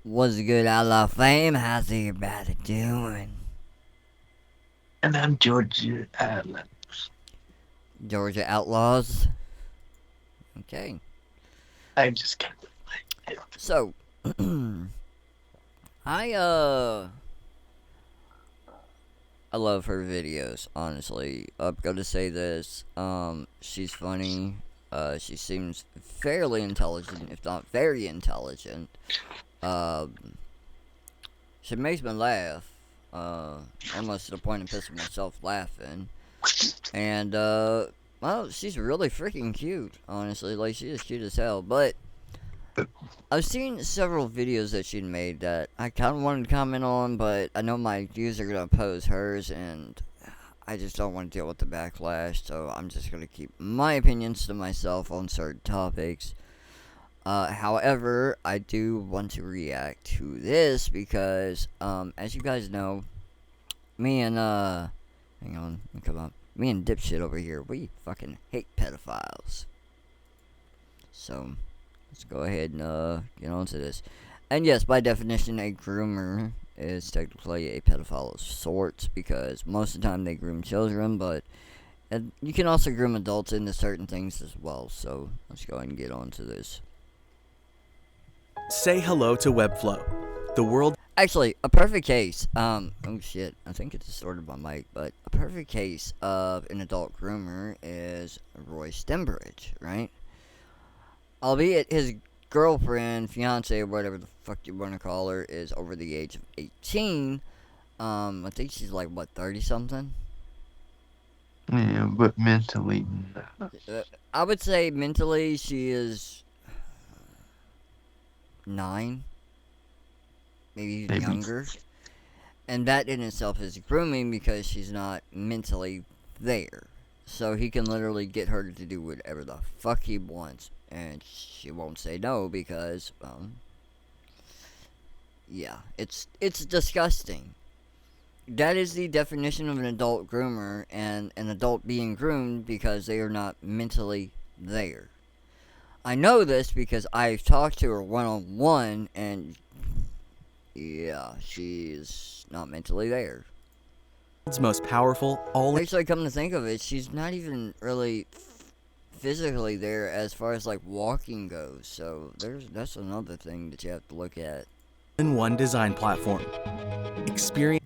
What's good, Outlaw Fame? How's everybody doing? And I'm Georgia Outlaws. Georgia Outlaws? Okay. I just can't wait. So, I love her videos, honestly. I'm gonna say this, she's funny, she seems fairly intelligent, if not very intelligent. She makes me laugh, almost to the point of pissing myself laughing. And, well, she's really freaking cute, honestly. Like, she is cute as hell. But I've seen several videos that she'd made that I kind of wanted to comment on, but I know my views are going to oppose hers, and I just don't want to deal with the backlash, so I'm just going to keep my opinions to myself on certain topics. However, I do want to react to this because, as you guys know, me and, hang on, come on. Me and Dipshit over here, we fucking hate pedophiles. So, let's go ahead and, get on to this. And yes, by definition, a groomer is technically a pedophile of sorts, because most of the time they groom children, but you can also groom adults into certain things as well. So, let's go ahead and get on to this. Say hello to Webflow, the world. Actually, a perfect case, oh shit, I think it's distorted my mic, but a perfect case of an adult groomer is Roy Stembridge, right? Albeit his girlfriend, fiance, or whatever the fuck you want to call her, is over the age of 18. I think she's like, what, 30-something? Yeah, but mentally, no. I would say mentally she is 9. Maybe younger. And that in itself is grooming because she's not mentally there. So he can literally get her to do whatever the fuck he wants. And she won't say no because, yeah, it's disgusting. That is the definition of an adult groomer, and an adult being groomed because they are not mentally there. I know this because I've talked to her one-on-one, and yeah, she's not mentally there. World's most powerful Actually, come to think of it, she's not even really physically there as far as like walking goes. So that's another thing that you have to look at. all-in-one design platform. Experience.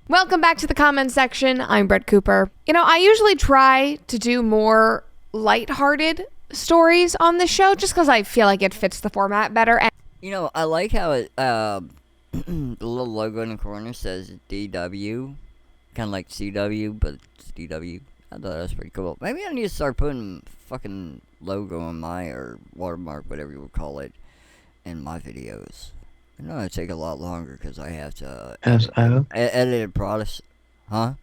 Welcome back to the comments section. I'm Brett Cooper. You know, I usually try to do more lighthearted stories on this show just because I feel like it fits the format better. And you know, I like how it, the little logo in the corner says DW, kind of like CW, but it's DW. I thought that was pretty cool. Maybe I need to start putting fucking logo on my, or watermark, whatever you would call it, in my videos. I know it'd take a lot longer because I have to edit it process. Huh?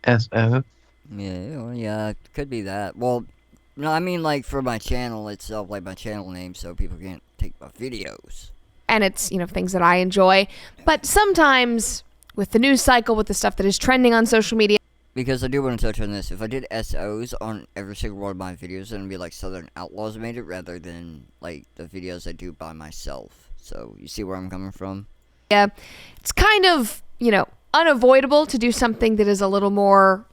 SO? Yeah, it could be that. Well, no, I mean like for my channel itself, like my channel name, so people can't take my videos. And it's, you know, things that I enjoy. But sometimes with the news cycle, with the stuff that is trending on social media. Because I do want to touch on this. If I did SOs on every single one of my videos, then it'd be like Southern Outlaws made it rather than like the videos I do by myself. So you see where I'm coming from? Yeah, it's kind of, you know, unavoidable to do something that is a little more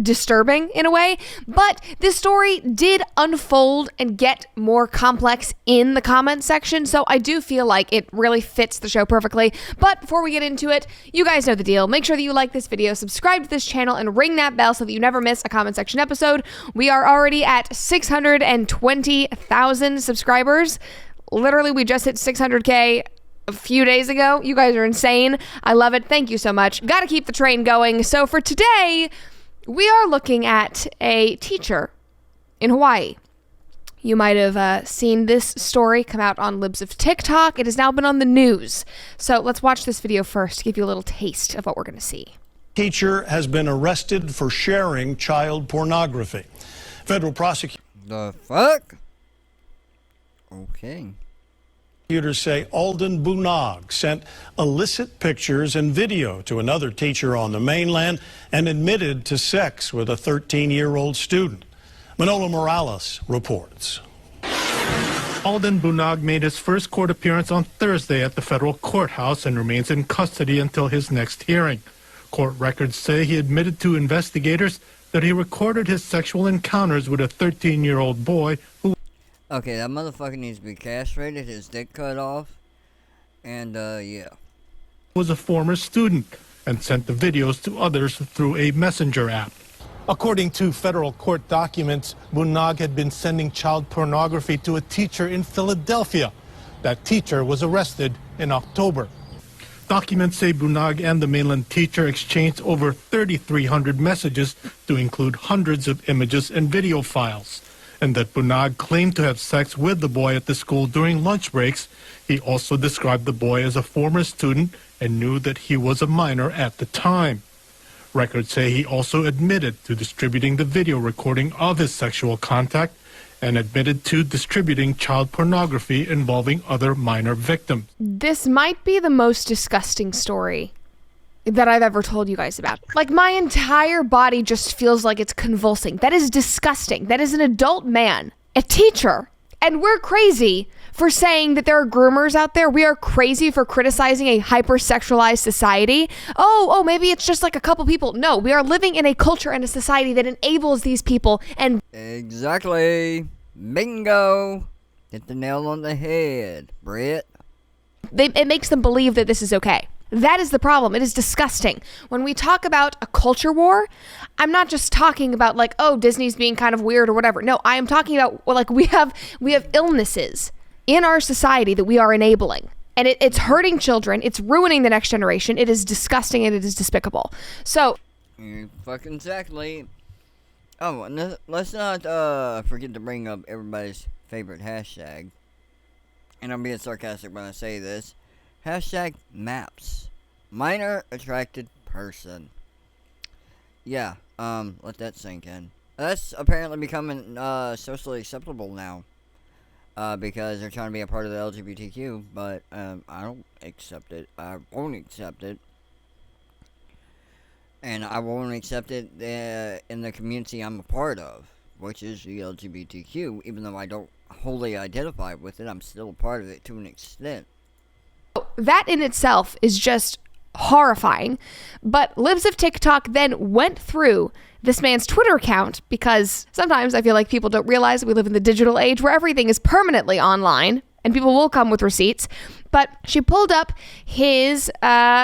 disturbing in a way, but this story did unfold and get more complex in the comments section, so I do feel like it really fits the show perfectly. But before we get into it, you guys know the deal. Make sure that you like this video, subscribe to this channel, and ring that bell so that you never miss a comment section episode. We are already at 620,000 subscribers. Literally, we just hit 600K a few days ago. You guys are insane. I love it. Thank you so much. Gotta keep the train going. So for today, we are looking at a teacher in Hawaii. You might have seen this story come out on Libs of TikTok. It has now been on the news. So let's watch this video first to give you a little taste of what we're going to see. Teacher has been arrested for sharing child pornography. Federal prosecutors The fuck? Okay. say Alden Bunag sent illicit pictures and video to another teacher on the mainland and admitted to sex with a 13-year-old student. Manolo Morales reports. Alden Bunog made his first court appearance on Thursday at the federal courthouse and remains in custody until his next hearing. Court records say he admitted to investigators that he recorded his sexual encounters with a 13-year-old boy who Okay, that motherfucker needs to be castrated, his dick cut off, and, yeah. was a former student and sent the videos to others through a messenger app. According to federal court documents, Bunog had been sending child pornography to a teacher in Philadelphia. That teacher was arrested in October. Documents say Bunog and the mainland teacher exchanged over 3,300 messages to include hundreds of images and video files, and that Bunog claimed to have sex with the boy at the school during lunch breaks. He also described the boy as a former student and knew that he was a minor at the time. Records say he also admitted to distributing the video recording of his sexual contact and admitted to distributing child pornography involving other minor victims. This might be the most disgusting story that I've ever told you guys about. Like, my entire body just feels like it's convulsing. That is disgusting. That is an adult man, a teacher. And we're crazy for saying that there are groomers out there. We are crazy for criticizing a hypersexualized society. Oh, maybe it's just like a couple people. No, we are living in a culture and a society that enables these people. And Exactly. Bingo. Hit the nail on the head, Brett. it makes them believe that this is okay. That is the problem. It is disgusting. When we talk about a culture war, I'm not just talking about like, oh, Disney's being kind of weird or whatever. No, I am talking about, well, like, we have illnesses in our society that we are enabling. And it's hurting children. It's ruining the next generation. It is disgusting and it is despicable. So, Fucking exactly. Oh, and let's not forget to bring up everybody's favorite hashtag. And I'm being sarcastic when I say this. Hashtag MAPS. Minor Attracted Person. Yeah, let that sink in. That's apparently becoming socially acceptable now. Because they're trying to be a part of the LGBTQ, but I don't accept it. I won't accept it. And I won't accept it in the community I'm a part of, which is the LGBTQ. Even though I don't wholly identify with it, I'm still a part of it to an extent. that in itself is just horrifying. But Libs of TikTok then went through this man's Twitter account, because sometimes I feel like people don't realize we live in the digital age where everything is permanently online and people will come with receipts. But she pulled up his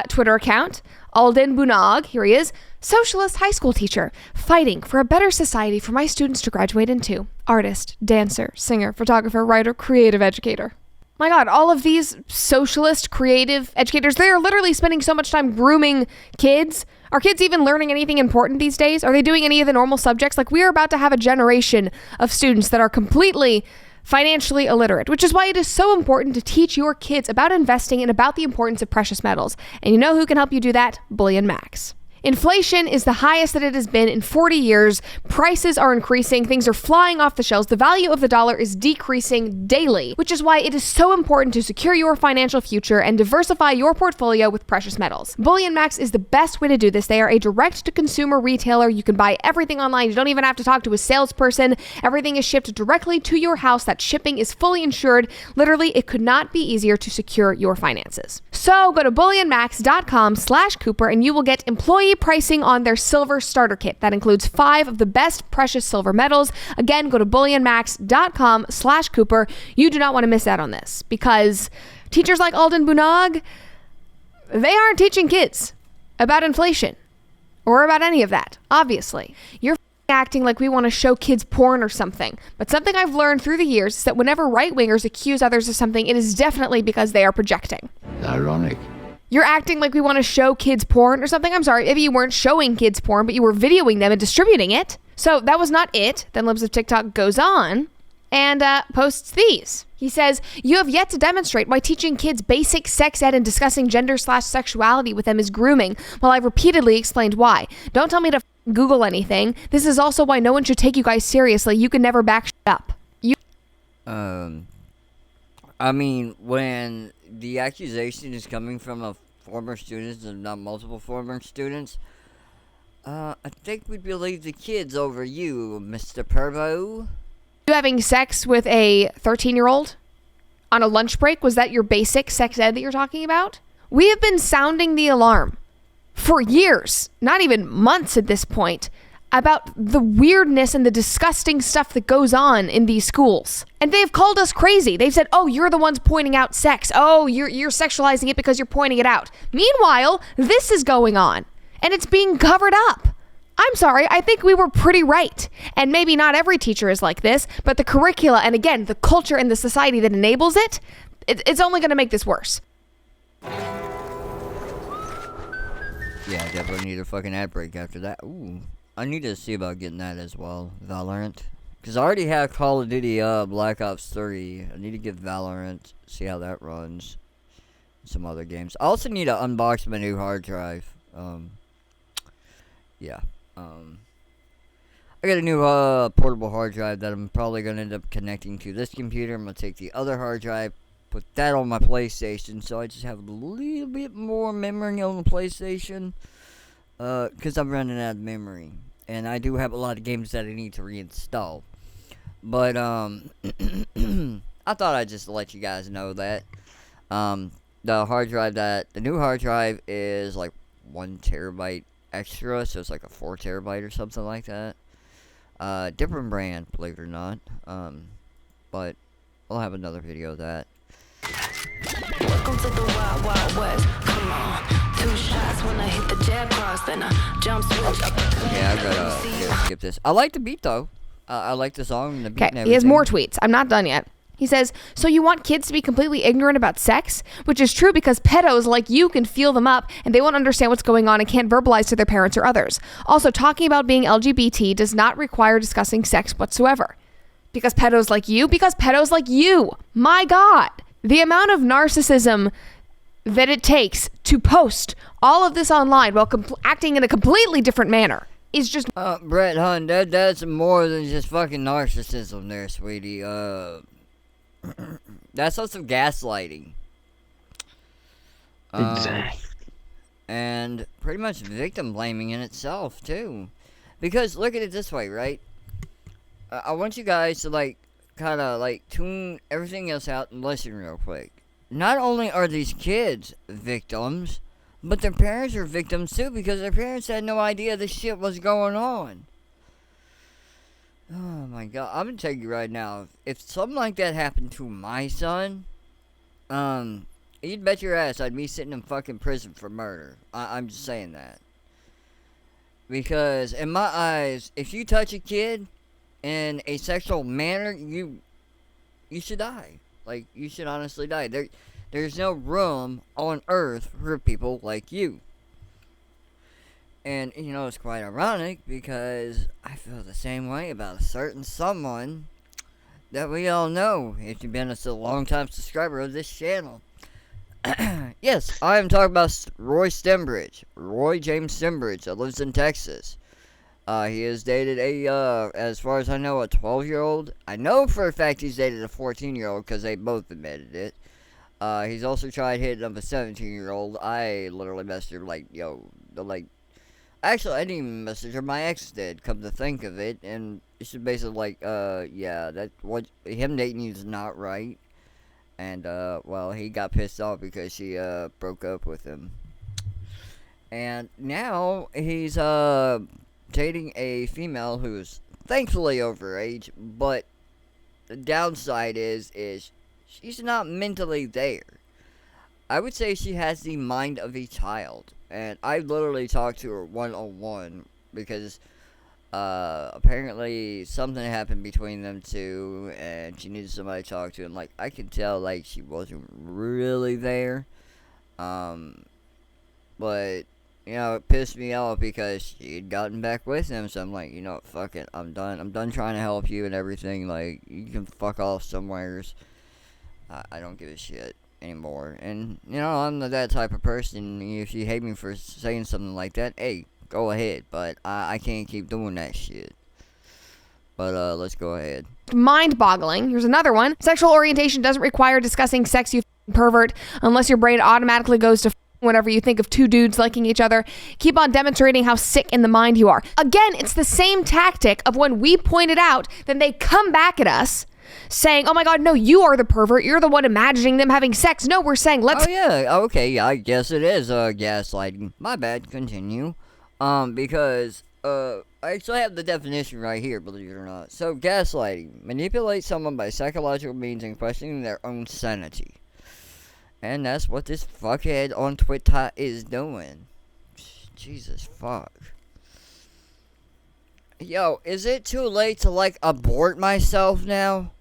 Twitter account, Alden Bunog. Here he is. Socialist high school teacher, fighting for a better society for my students to graduate into. Artist, dancer, singer, photographer, writer, creative educator. My God, all of these socialist creative educators, they are literally spending so much time grooming kids. Are kids even learning anything important these days? Are they doing any of the normal subjects? Like, we are about to have a generation of students that are completely financially illiterate, which is why it is so important to teach your kids about investing and about the importance of precious metals. And you know who can help you do that? Bullion Max. Inflation is the highest that it has been in 40 years. Prices are increasing. Things are flying off the shelves. The value of the dollar is decreasing daily, which is why it is so important to secure your financial future and diversify your portfolio with precious metals. Bullion Max is the best way to do this. They are a direct-to-consumer retailer. You can buy everything online. You don't even have to talk to a salesperson. Everything is shipped directly to your house. That shipping is fully insured. Literally, it could not be easier to secure your finances. So go to bullionmax.com/Cooper and you will get employee pricing on their silver starter kit. That includes 5 of the best precious silver metals. Again, go to bullionmax.com/Cooper. You do not want to miss out on this, because teachers like Alden Bunog, they aren't teaching kids about inflation or about any of that, obviously. You're acting like we want to show kids porn or something. But something I've learned through the years is that whenever right-wingers accuse others of something, it is definitely because they are projecting. Ironic. You're acting like we want to show kids porn or something. I'm sorry, maybe you weren't showing kids porn, but you were videoing them and distributing it. So that was not it. Then Libs of TikTok goes on and posts these. He says, "You have yet to demonstrate why teaching kids basic sex ed and discussing gender/sexuality with them is grooming, while I've repeatedly explained why. Don't tell me to Google anything. This is also why no one should take you guys seriously. You can never back up." I mean, when the accusation is coming from a former student and not multiple former students, I think we believe the kids over you, Mr. Pervo. You having sex with a 13-year-old? on a lunch break? Was that your basic sex ed that you're talking about? We have been sounding the alarm for years, not even months at this point, about the weirdness and the disgusting stuff that goes on in these schools. And they've called us crazy. They've said, oh, you're the ones pointing out sex. Oh, you're sexualizing it because you're pointing it out. Meanwhile, this is going on, and it's being covered up. I'm sorry, I think we were pretty right. And maybe not every teacher is like this, but the curricula, and again, the culture and the society that enables it's only going to make this worse. Yeah, I definitely need a fucking ad break after that. Ooh. I need to see about getting that as well, Valorant. Because I already have Call of Duty Black Ops 3. I need to get Valorant, see how that runs. Some other games. I also need to unbox my new hard drive. Yeah. I got a new portable hard drive that I'm probably going to end up connecting to this computer. I'm going to take the other hard drive, put that on my PlayStation, so I just have a little bit more memory on the PlayStation. Because I'm running out of memory. And I do have a lot of games that I need to reinstall. But, I thought I'd just let you guys know that. The new hard drive is like 1 terabyte extra. So it's like a 4 terabyte or something like that. Different brand, believe it or not. But I'll have another video of that. Welcome to the Wild Wild West. Come on. 2 shots when I hit the jab cross, then I jump switch up. Yeah, I gotta skip this. I like the beat though. I like the song and the beat and everything. He has more tweets. I'm not done yet. He says, so you want kids to be completely ignorant about sex? Which is true because pedos like you can feel them up and they won't understand what's going on and can't verbalize to their parents or others. Also, talking about being LGBT does not require discussing sex whatsoever. Because pedos like you? Because pedos like you. My God. The amount of narcissism that it takes to post all of this online while acting in a completely different manner is just... Brett Hunt, that's more than just fucking narcissism there, sweetie. That's also gaslighting. Exactly. And pretty much victim blaming in itself, too. Because, look at it this way, right? I want you guys to, kind of, tune everything else out and listen real quick. Not only are these kids victims, but their parents are victims too because their parents had no idea this shit was going on. Oh my God. I'm gonna tell you right now, if something like that happened to my son, you'd bet your ass I'd be sitting in fucking prison for murder. I'm just saying that. Because in my eyes, if you touch a kid in a sexual manner, you should die. You should honestly die. There's no room on earth for people like you. And, it's quite ironic because I feel the same way about a certain someone that we all know if you've been a long-time subscriber of this channel. Yes, I am talking about Roy James Stembridge that lives in Texas. He has dated as far as I know, a 12-year-old. I know for a fact he's dated a 14-year-old because they both admitted it. He's also tried hitting up a 17-year-old. I literally messaged her actually, I didn't even message her. My ex did, come to think of it. And she's basically him dating you is not right. And, he got pissed off because she, broke up with him. And now he's, dating a female who's thankfully overage, but the downside is she's not mentally there. I would say she has the mind of a child, and I literally talked to her one-on-one because apparently something happened between them two, and she needed somebody to talk to, and I could tell she wasn't really there, but it pissed me off because she had gotten back with him, so I'm like, fuck it, I'm done trying to help you and everything, you can fuck off somewheres. I don't give a shit anymore, and, I'm not that type of person. If you hate me for saying something like that, hey, go ahead, but I can't keep doing that shit. But, let's go ahead. Mind-boggling. Here's another one. Sexual orientation doesn't require discussing sex, you pervert, unless your brain automatically goes to whenever you think of 2 dudes liking each other. Keep on demonstrating how sick in the mind you are. Again, it's the same tactic of when we point it out, then they come back at us saying, oh my God, no, you are the pervert. You're the one imagining them having sex. No, we're saying, let's. Oh yeah, okay, I guess it is gaslighting. My bad, continue. Because I actually have the definition right here, believe it or not. So gaslighting, manipulate someone by psychological means and questioning their own sanity. And that's what this fuckhead on Twitter is doing. Jesus fuck. Yo, is it too late to, like, abort myself now?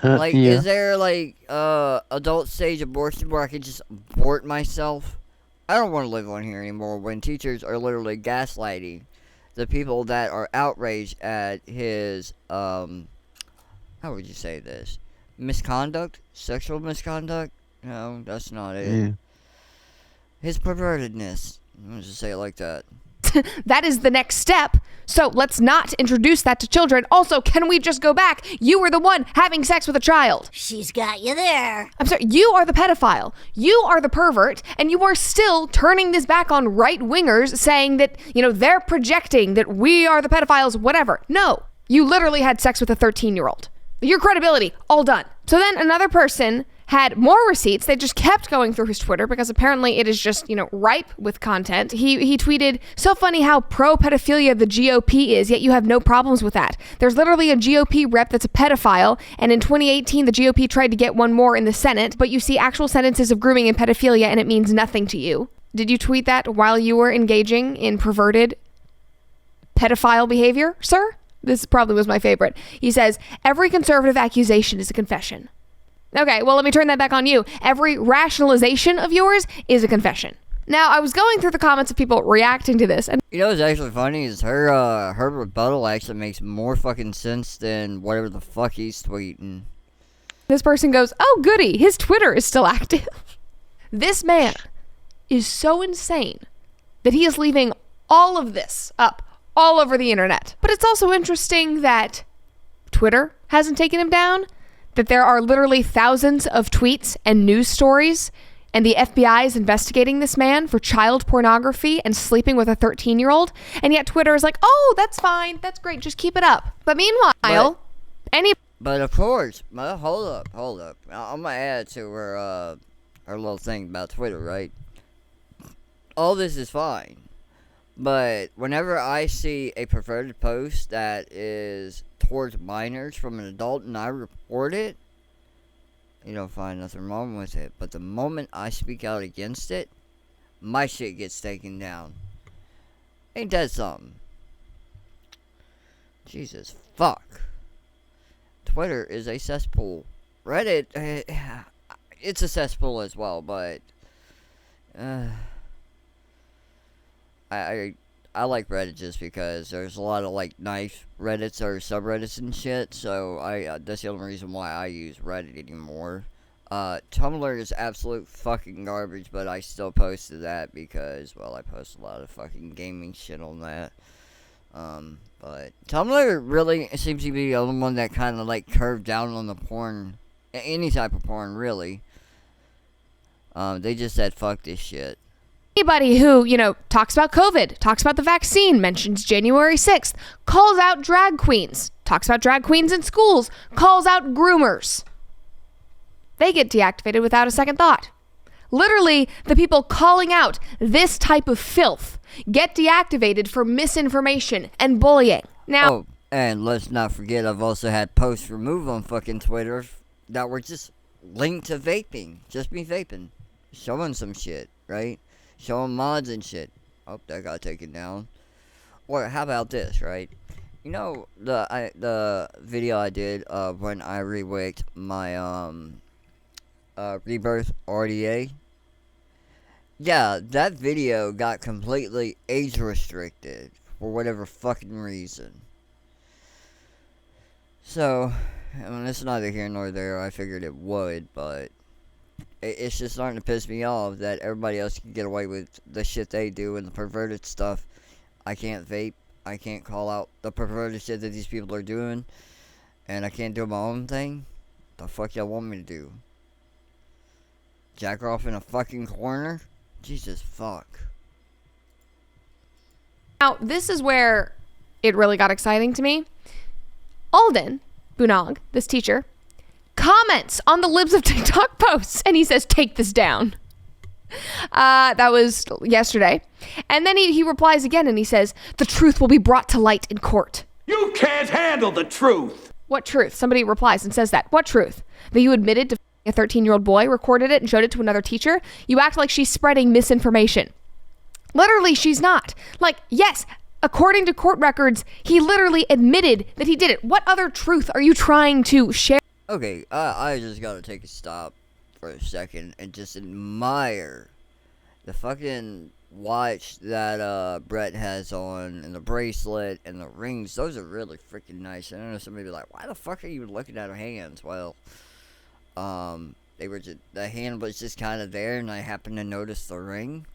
Like, yeah. is there, like, adult stage abortion where I can just abort myself? I don't want to live on here anymore when teachers are literally gaslighting the people that are outraged at his, how would you say this? Misconduct? Sexual misconduct? No, that's not it. Yeah. His pervertedness. I'll just say it like that. That is the next step. So let's not introduce that to children. Also, can we just go back? You were the one having sex with a child. She's got you there. I'm sorry, you are the pedophile. You are the pervert, and you are still turning this back on right-wingers saying that, they're projecting that we are the pedophiles, whatever. No, you literally had sex with a 13-year-old. Your credibility, all done. So then another person had more receipts. They just kept going through his Twitter because apparently it is just, ripe with content. He tweeted, so funny how pro-pedophilia the GOP is, yet you have no problems with that. There's literally a GOP rep that's a pedophile, and in 2018, the GOP tried to get one more in the Senate, but you see actual sentences of grooming and pedophilia, and it means nothing to you. Did you tweet that while you were engaging in perverted pedophile behavior, sir? This probably was my favorite. He says, every conservative accusation is a confession. Okay, well, let me turn that back on you. Every rationalization of yours is a confession. Now, I was going through the comments of people reacting to this, and What's actually funny is her rebuttal actually makes more fucking sense than whatever the fuck he's tweeting. this person goes, oh, goody, his Twitter is still active. This man is so insane that he is leaving all of this up all over the internet. But it's also interesting that Twitter hasn't taken him down, that there are literally thousands of tweets and news stories, and the FBI is investigating this man for child pornography and sleeping with a 13-year-old, and yet Twitter is like, oh, that's fine, that's great, just keep it up. But meanwhile, But of course, hold up. I'm gonna add to her little thing about Twitter, right? All this is fine. But whenever I see a perverted post that is towards minors from an adult and I report it, you don't find nothing wrong with it. But the moment I speak out against it, my shit gets taken down. Ain't that something? Jesus fuck. Twitter is a cesspool. Reddit, it's a cesspool as well, but I like Reddit just because there's a lot of like nice Reddits or subreddits and shit, so that's the only reason why I use Reddit anymore. Tumblr is absolute fucking garbage, but I still posted that because, well, I post a lot of fucking gaming shit on that. But Tumblr really seems to be the only one that kind of like curved down on the porn, any type of porn, really. They just said fuck this shit. anybody who, talks about COVID, talks about the vaccine, mentions January 6th, calls out drag queens, talks about drag queens in schools, calls out groomers, they get deactivated without a second thought. Literally, the people calling out this type of filth get deactivated for misinformation and bullying. Now, Oh, and let's not forget, I've also had posts removed on fucking Twitter that were just linked to vaping. Just me vaping. Showing some shit, right? Showing mods and shit. Oh, that got taken down. Or how about this, right? You know, the video I did when I rewicked my Rebirth RDA? Yeah, that video got completely age restricted for whatever fucking reason. So, I mean, it's neither here nor there. I figured it would, but it's just starting to piss me off that everybody else can get away with the shit they do and the perverted stuff. I can't vape. I can't call out the perverted shit that these people are doing. And I can't do my own thing. The fuck y'all want me to do? Jack off in a fucking corner? Jesus fuck. Now, this is where it really got exciting to me. Alden Bunog, this teacher, comments on the libs of TikTok posts, and he says, take this down. That was yesterday. And then he replies again, and he says, the truth will be brought to light in court. You can't handle the truth. What truth? Somebody replies and says that. What truth? That you admitted to a 13-year-old boy, recorded it, and showed it to another teacher? You act like she's spreading misinformation. Literally, she's not. Like, yes, according to court records, he literally admitted that he did it. What other truth are you trying to share? Okay, I just gotta take a stop for a second and just admire the fucking watch that Brett has on, and the bracelet and the rings. Those are really freaking nice. And I know somebody be like, why the fuck are you looking at her hands? Well, they were just, the hand was just kind of there, and I happened to notice the ring.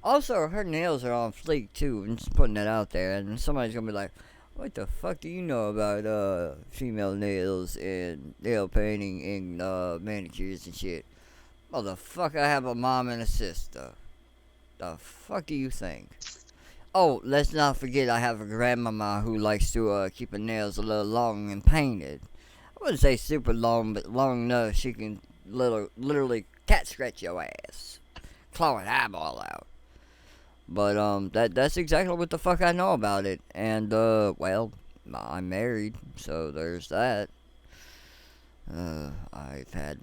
Also, her nails are on fleek too. I'm just putting that out there, and somebody's gonna be like, what the fuck do you know about female nails and nail painting and manicures and shit? Motherfucker, I have a mom and a sister. The fuck do you think? Oh, let's not forget I have a grandmama who likes to keep her nails a little long and painted. I wouldn't say super long, but long enough she can literally cat scratch your ass, claw an eyeball out. But that's exactly what the fuck I know about it. And well, I'm married, so there's that. I've had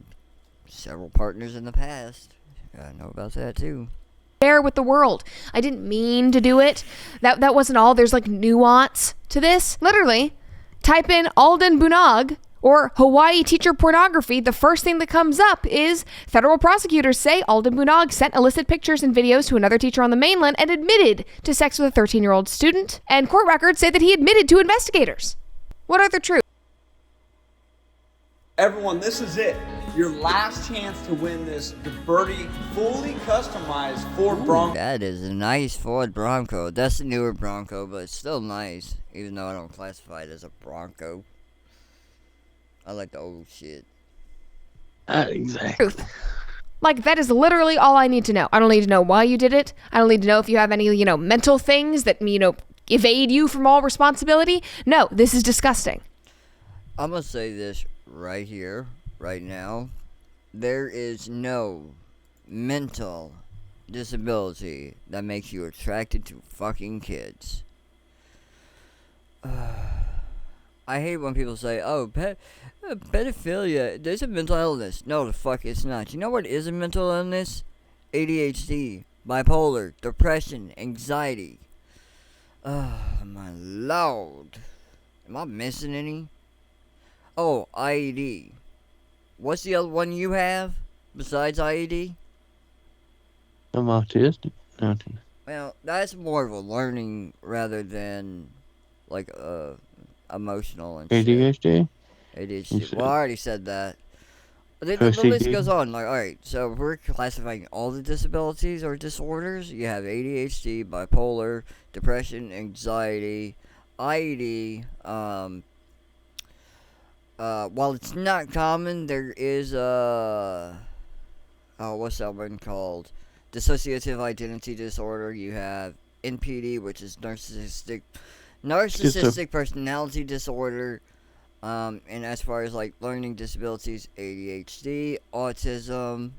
several partners in the past. I know about that too. Share with the world. I didn't mean to do it. That wasn't all. There's like nuance to this. Literally, type in Alden Bunog or Hawaii teacher pornography. The first thing that comes up is federal prosecutors say Alden Bunog sent illicit pictures and videos to another teacher on the mainland and admitted to sex with a 13-year-old student. And court records say that he admitted to investigators. What are the truth? Everyone, this is it. Your last chance to win this Birdie fully customized Ford Bronco. That is a nice Ford Bronco. That's the newer Bronco, but it's still nice, even though I don't classify it as a Bronco. I like the old shit. Exactly. Like, that is literally all I need to know. I don't need to know why you did it. I don't need to know if you have any, mental things that, evade you from all responsibility. No, this is disgusting. I'm gonna say this right here, right now. There is no mental disability that makes you attracted to fucking kids. I hate when people say, oh, pedophilia, there's a mental illness. No, the fuck it's not. You know what is a mental illness? ADHD, bipolar, depression, anxiety. Oh, my lord. Am I missing any? Oh, IED. What's the other one you have besides IED? I'm autistic. Well, that's more of a learning rather than like emotional and shit. ADHD? ADHD. Well, I already said that. The list goes on. Like, alright, so if we're classifying all the disabilities or disorders, you have ADHD, bipolar, depression, anxiety, IED. While it's not common, there is what's that one called? Dissociative identity disorder. You have NPD, which is narcissistic personality disorder. And as far as like learning disabilities, ADHD, autism,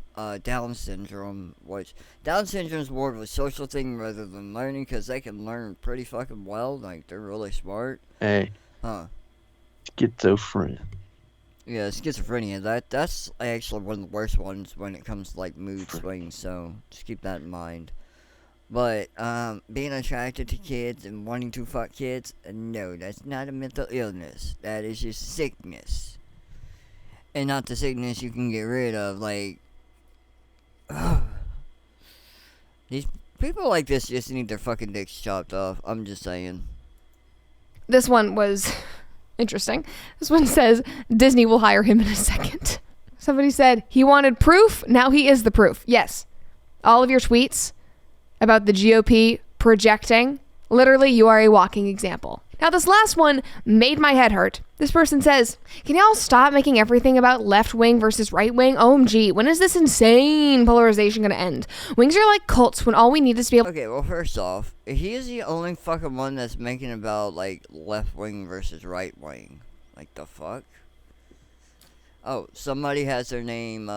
Down syndrome, which Down syndrome is more of a social thing rather than learning, because they can learn pretty fucking well. Like, they're really smart. Hey. Schizophrenia. Yeah, schizophrenia. That's actually one of the worst ones when it comes to like mood swings. So just keep that in mind. But being attracted to kids and wanting to fuck kids, no, that's not a mental illness. That is just sickness, and not the sickness you can get rid of. Like, these people like this just need their fucking dicks chopped off. I'm just saying. This one was interesting. This one says Disney will hire him in a second. Somebody said he wanted proof. Now he is the proof. Yes, all of your tweets about the GOP projecting, literally, you are a walking example. Now, this last one made my head hurt. This person says, can y'all stop making everything about left wing versus right wing? OMG, when is this insane polarization gonna end? Wings are like cults when all we need is to be able— Okay, well, first off, he is the only fucking one that's making about, like, left wing versus right wing. Like, the fuck? Oh, somebody has their name,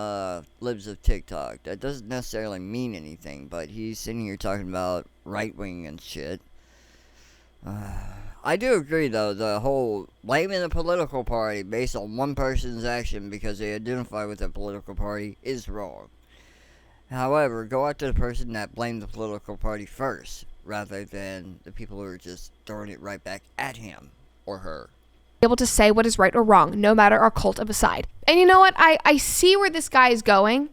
Libs of TikTok. That doesn't necessarily mean anything, but he's sitting here talking about right wing and shit. I do agree, though, the whole blaming a political party based on one person's action because they identify with a political party is wrong. However, go after the person that blamed the political party first, rather than the people who are just throwing it right back at him or her. Able to say what is right or wrong, no matter our cult of a side. And you know what? I see where this guy is going.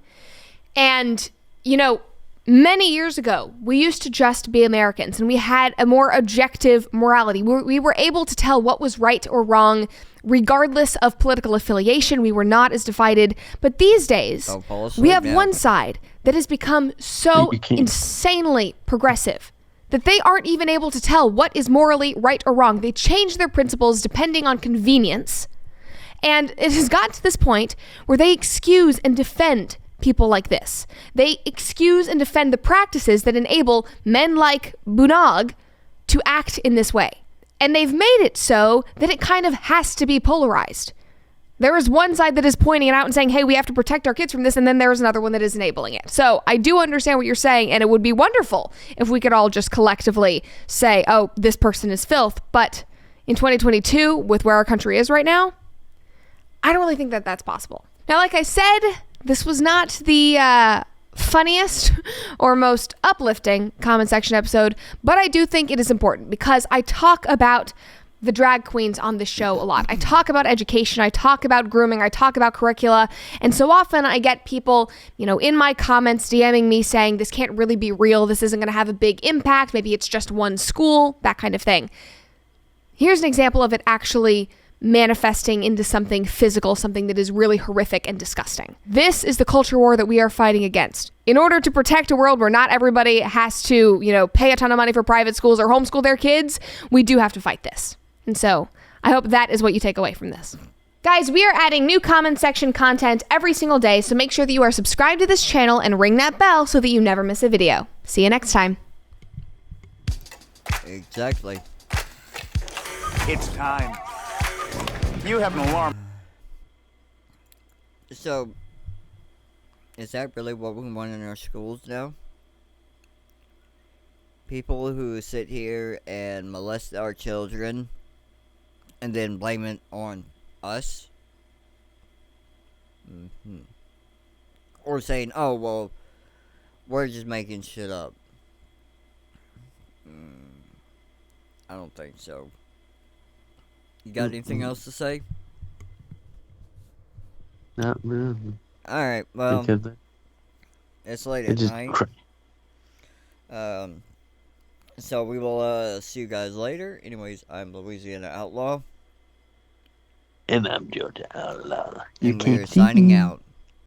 And, you know, many years ago, we used to just be Americans and we had a more objective morality. We were able to tell what was right or wrong, regardless of political affiliation. We were not as divided. But these days, we have one side that has become so insanely progressive that they aren't even able to tell what is morally right or wrong. They change their principles depending on convenience. And it has gotten to this point where they excuse and defend people like this. They excuse and defend the practices that enable men like Bunog to act in this way. And they've made it so that it kind of has to be polarized. There is one side that is pointing it out and saying, hey, we have to protect our kids from this, and then there is another one that is enabling it. So I do understand what you're saying, and it would be wonderful if we could all just collectively say, oh, this person is filth. But in 2022, with where our country is right now, I don't really think that that's possible. Now, like I said, this was not the funniest or most uplifting comment section episode, but I do think it is important because I talk about the drag queens on this show a lot. I talk about education, I talk about grooming, I talk about curricula, and so often I get people, you know, in my comments DMing me saying this can't really be real, this isn't going to have a big impact, maybe it's just one school, that kind of thing. Here's an example of it actually manifesting into something physical, something that is really horrific and disgusting. This is the culture war that we are fighting against. In order to protect a world where not everybody has to, you know, pay a ton of money for private schools or homeschool their kids, we do have to fight this. And so I hope that is what you take away from this. Guys, we are adding new comment section content every single day, so make sure that you are subscribed to this channel and ring that bell so that you never miss a video. See you next time. Exactly. It's time. You have an alarm. So, is that really what we want in our schools now? People who sit here and molest our children and then blame it on us? Or saying, oh, well, we're just making shit up. I don't think so. You got anything else to say? Not really. Alright, well, it's late at night. So we will see you guys later. Anyways, I'm Louisiana Outlaw. And I'm Georgia Outlaw. And we're signing out.